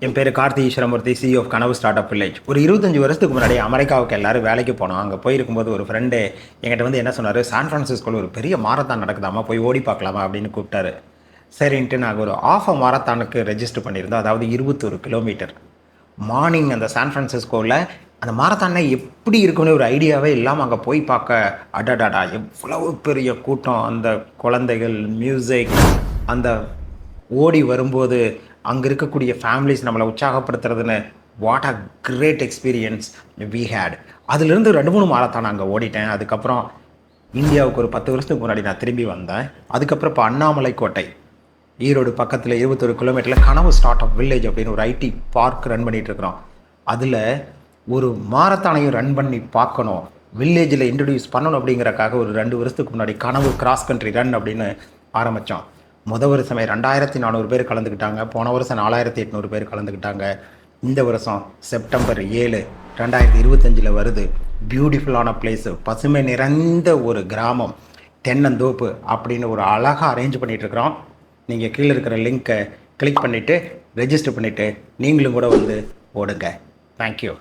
என் பேர் Karthi Eswaramoorthy, CEO of கனவு start up village. ஒரு 25 வருஷத்துக்கு முன்னாடி அமெரிக்காவுக்கு எல்லாரும் வேலைக்கு போனோம். அங்கே போயிருக்கும்போது ஒரு ஃப்ரெண்டு என்கிட்ட வந்து என்ன சொன்னார், சான் ஃப்ரான்சிஸ்கோவில் ஒரு பெரிய மாரத்தான் நடக்குதாமா, போய் ஓடி பார்க்கலாமா அப்படின்னு கூப்பிட்டாரு. சரின்ட்டு நாங்கள் ஒரு ஆஃப் மாரத்தானுக்கு ரெஜிஸ்டர் பண்ணியிருந்தோம். அதாவது 21 கிலோமீட்டர். மார்னிங் அந்த சான் ஃப்ரான்சிஸ்கோவில் அந்த மாரத்தானே எப்படி இருக்குன்னு ஒரு ஐடியாவே இல்லாமல் அங்கே போய் பார்க்க அடடாடா எவ்வளவு பெரிய கூட்டம், அந்த குழந்தைகள், மியூசிக், அந்த ஓடி வரும்போது அங்கே இருக்கக்கூடிய ஃபேமிலிஸ் நம்மளை உற்சாகப்படுத்துறதுன்னு what a great experience we had. அதுலேருந்து 2-3 மாரத்தான் அங்கே ஓடிட்டேன். அதுக்கப்புறம் இந்தியாவுக்கு ஒரு 10 வருஷத்துக்கு முன்னாடி நான் திரும்பி வந்தேன். அதுக்கப்புறம் இப்போ அண்ணாமலை கோட்டை, ஈரோடு பக்கத்தில் 21 கிலோமீட்டரில் கனவு ஸ்டார்ட் அப் வில்லேஜ் அப்படின்னு ஒரு ஐடி பார்க் ரன் பண்ணிகிட்ருக்குறோம். அதில் ஒரு மாரத்தானையும் ரன் பண்ணி பார்க்கணும், வில்லேஜில் இன்ட்ரடியூஸ் பண்ணணும் அப்படிங்கிறக்காக ஒரு 2 வருஷத்துக்கு முன்னாடி கனவு கிராஸ் கண்ட்ரி ரன் அப்படின்னு ஆரம்பித்தோம். வருஷமே 2400 பேர் கலந்துக்கிட்டாங்க. போன வருஷம் 4800 பேர் கலந்துக்கிட்டாங்க. இந்த வருஷம் செப்டம்பர் 7, 2025 வருது. பியூட்டிஃபுல்லான பிளேஸு, பசுமை நிறைந்த ஒரு கிராமம், தென்னந்தோப்பு அப்படின்னு ஒரு அழகாக அரேஞ்ச் பண்ணிகிட்ருக்குறோம். நீங்கள் கீழே இருக்கிற லிங்க்கை கிளிக் பண்ணிவிட்டு ரெஜிஸ்டர் பண்ணிவிட்டு நீங்களும் கூட வந்து ஓடுங்க. தேங்க்யூ.